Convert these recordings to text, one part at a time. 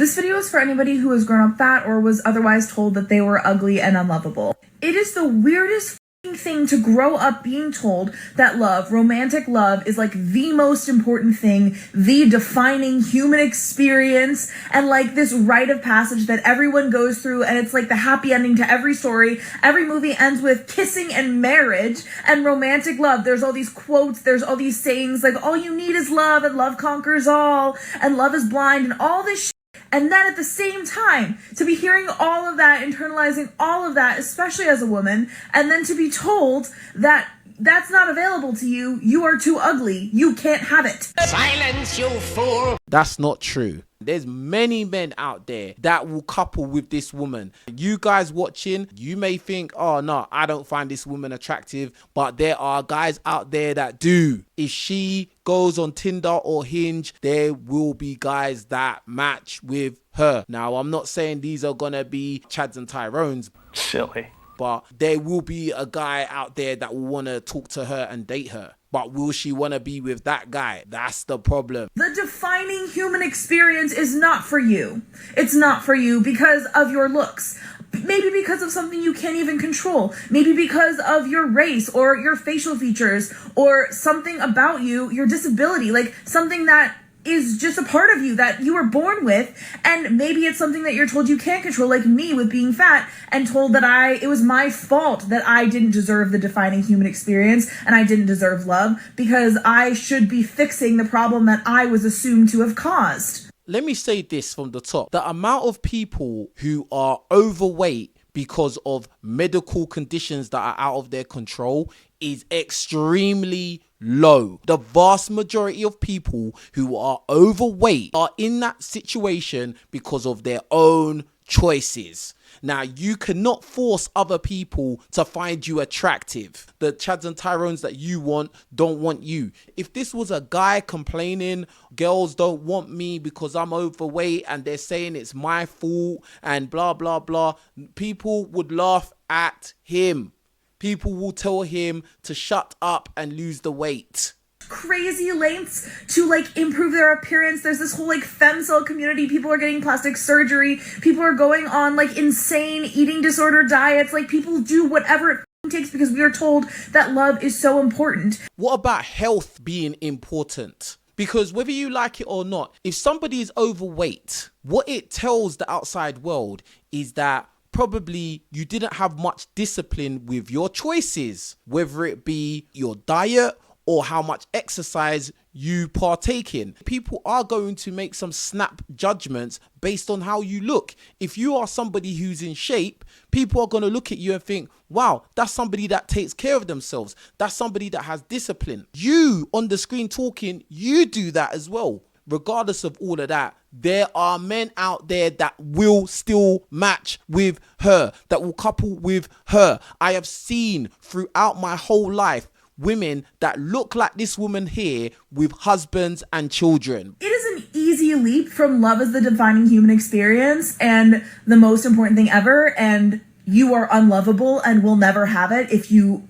This video is for anybody who has grown up fat or was otherwise told that they were ugly and unlovable. It is the weirdest thing to grow up being told that love, romantic love, is like the most important thing, the defining human experience, and like this rite of passage that everyone goes through, and it's like the happy ending to every story. Every movie ends with kissing and marriage and romantic love. There's all these quotes, there's all these sayings like all you need is love and love conquers all and love is blind and all this shit. And then at the same time, to be hearing all of that, internalizing all of that, especially as a woman, and then to be told that that's not available to you, you are too ugly, you can't have it. Silence, you fool! That's not true. There's many men out there that will couple with this woman. You guys watching, you may think, oh no, I don't find this woman attractive, but there are guys out there that do. If she goes on Tinder or Hinge, there will be guys that match with her. Now, I'm not saying these are gonna be Chads and Tyrones. Silly. But there will be a guy out there that will want to talk to her and date her. But will she want to be with that guy? That's the problem. The defining human experience is not for you. It's not for you because of your looks. Maybe because of something you can't even control. Maybe because of your race or your facial features or something about you, your disability, like something that is just a part of you that you were born with. And maybe it's something that you're told you can't control, like me with being fat and told that it was my fault that I didn't deserve the defining human experience and I didn't deserve love because I should be fixing the problem that I was assumed to have caused. Let me say this from the top. The amount of people who are overweight because of medical conditions that are out of their control is extremely low. The vast majority of people who are overweight are in that situation because of their own choices. Now, you cannot force other people to find you attractive. The Chads and Tyrones that you want don't want you. If this was a guy complaining, girls don't want me because I'm overweight and they're saying it's my fault and blah, blah, blah, people would laugh at him. People will tell him to shut up and lose the weight. Crazy lengths to like improve their appearance. There's this whole like femcel community. People are getting plastic surgery. People are going on like insane eating disorder diets. Like people do whatever it takes because we are told that love is so important. What about health being important? Because whether you like it or not, if somebody is overweight, what it tells the outside world is that probably you didn't have much discipline with your choices, whether it be your diet or how much exercise you partake in. People are going to make some snap judgments based on how you look. If you are somebody who's in shape, people are going to look at you and think, wow, that's somebody that takes care of themselves. That's somebody that has discipline. You on the screen talking, you do that as well. Regardless of all of that, there are men out there that will still match with her, that will couple with her. I have seen throughout my whole life women that look like this woman here with husbands and children. It is an easy leap from love as the defining human experience and the most important thing ever, and you are unlovable and will never have it if you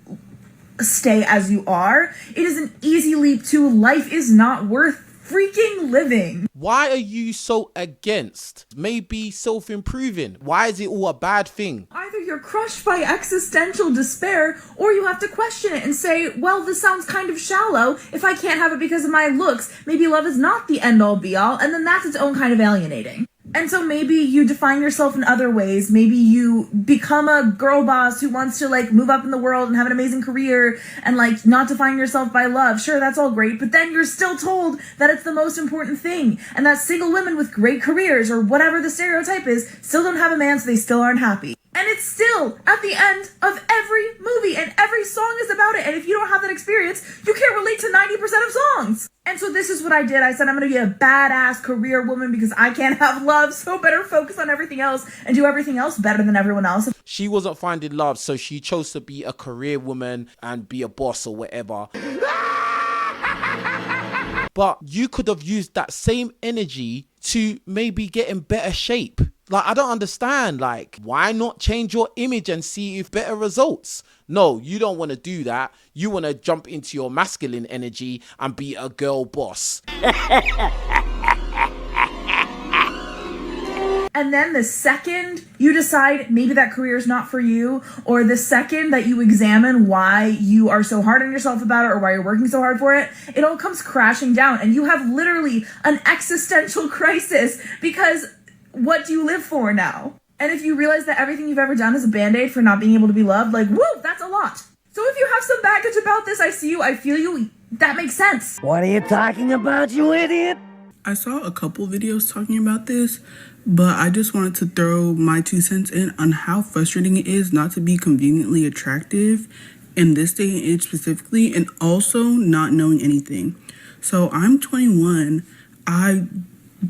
stay as you are. It is an easy leap to life is not worth freaking living. Why are you so against maybe self-improving? Why is it all a bad thing? Either you're crushed by existential despair or you have to question it and say, well, this sounds kind of shallow. If I can't have it because of my looks, maybe love is not the end-all be-all, and then that's its own kind of alienating. And so maybe you define yourself in other ways. Maybe you become a girl boss who wants to like move up in the world and have an amazing career and like not define yourself by love. Sure, that's all great. But then you're still told that it's the most important thing and that single women with great careers or whatever the stereotype is still don't have a man, so they still aren't happy. And it's still at the end of every movie and every song is about it. And if you don't have that experience, you can't relate to 90% of songs. And so this is what I did. I said, I'm going to be a badass career woman because I can't have love. So better focus on everything else and do everything else better than everyone else. She wasn't finding love, so she chose to be a career woman and be a boss or whatever. But you could have used that same energy to maybe get in better shape. Like, I don't understand. Like, why not change your image and see if better results? No, you don't want to do that. You want to jump into your masculine energy and be a girl boss. And then the second you decide maybe that career is not for you, or the second that you examine why you are so hard on yourself about it or why you're working so hard for it, it all comes crashing down and you have literally an existential crisis because what do you live for now? And if you realize that everything you've ever done is a band-aid for not being able to be loved, like, woo, that's a lot. So if you have some baggage about this, I see you, I feel you, that makes sense. What are you talking about, you idiot? I saw a couple videos talking about this, but I just wanted to throw my 2 cents in on how frustrating it is not to be conveniently attractive in this day and age specifically, and also not knowing anything. So I'm 21. I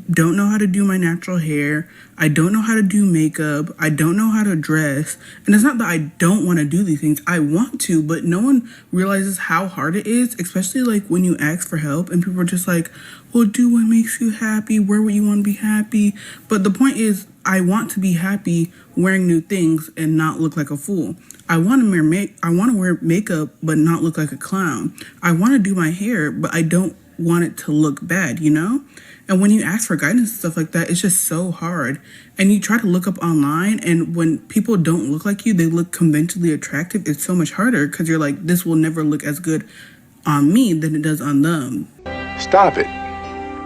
don't know how to do my natural hair. I don't know how to do makeup. I don't know how to dress. And it's not that I don't want to do these things. I want to, but no one realizes how hard it is, especially like when you ask for help and people are just like, well, do what makes you happy, wear what you want to be happy. But the point is, I want to be happy wearing new things and not look like a fool. I want to wear makeup but not look like a clown. I want to do my hair, but I don't want it to look bad, you know? And when you ask for guidance and stuff like that, it's just so hard. And you try to look up online, and when people don't look like you, they look conventionally attractive. It's so much harder because you're like, this will never look as good on me than it does on them. Stop it.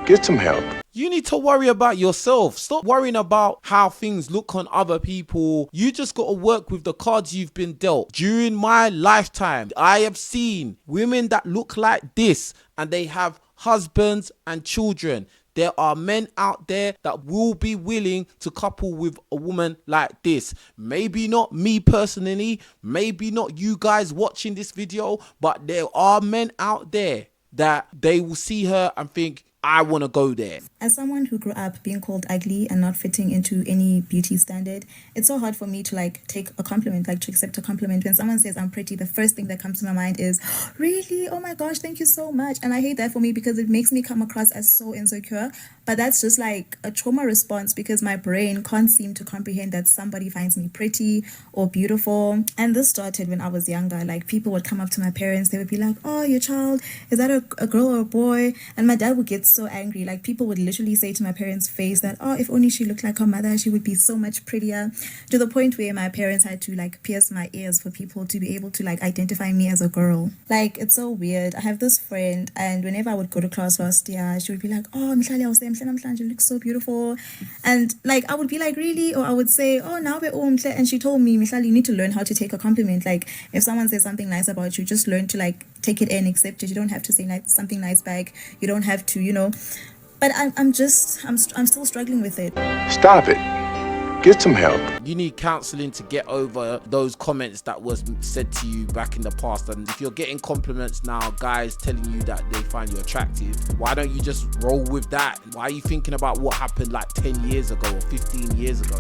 Get some help. You need to worry about yourself. Stop worrying about how things look on other people. You just got to work with the cards you've been dealt. During my lifetime, I have seen women that look like this and they have husbands and children. There are men out there that will be willing to couple with a woman like this. Maybe not me personally, maybe not you guys watching this video, but there are men out there that they will see her and think, I want to go there. As someone who grew up being called ugly and not fitting into any beauty standard, it's so hard for me to like take a compliment, like to accept a compliment. When someone says I'm pretty, the first thing that comes to my mind is, really? Oh my gosh, thank you so much. And I hate that for me because it makes me come across as so insecure. But that's just like a trauma response because my brain can't seem to comprehend that somebody finds me pretty or beautiful. And this started when I was younger. Like people would come up to my parents, they would be like, oh, your child, is that a girl or a boy? And my dad would get so angry. Like people would literally say to my parents' face that, oh, if only she looked like her mother, she would be so much prettier, to the point where my parents had to like pierce my ears for people to be able to like identify me as a girl. Like it's so weird. I have this friend, and whenever I would go to class last year, she would be like, oh, Mhlali, I was there, Mhlali, you look so beautiful. And like I would be like, really? Or I would say, oh, now we're all Mhlali. And she told me, Mhlali, you need to learn how to take a compliment. Like if someone says something nice about you, just learn to like take it and accept it. You don't have to say something nice back. You don't have to, you know. But I'm still struggling with it. Stop it. Get some help. You need counseling to get over those comments that was said to you back in the past. And if you're getting compliments now, guys telling you that they find you attractive, why don't you just roll with that? Why are you thinking about what happened like 10 years ago or 15 years ago?